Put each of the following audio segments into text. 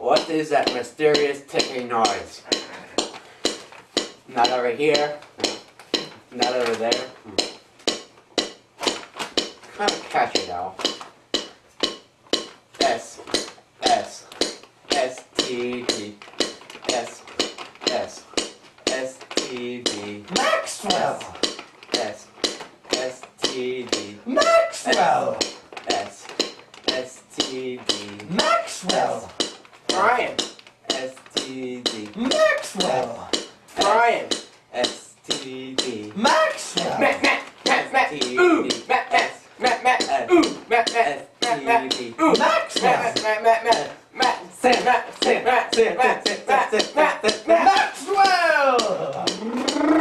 What is that mysterious ticking noise? Not over here. Not over there. Kind of catchy though. S T D S T D Maxwell! S T D Maxwell! S T D Maxwell! Brian! STD Maxwell! Brian! STD Maxwell! Matt! Ooh! Matt! Ooh! Matt! STD Ooh! Maxwell! Maxwell!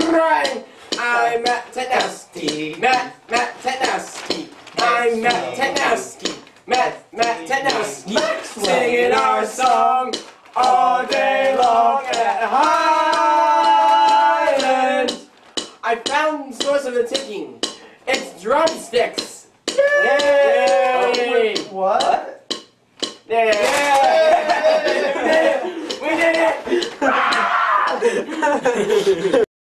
Brian! I'm Matt Tanowski. Matt Tanowski. I'm Matt Tanowski. Matt Tanowski. Maxwell! Singing our song all day long at Highland. I found the source of the ticking. It's drumsticks. Yay! What? Yay! We did it!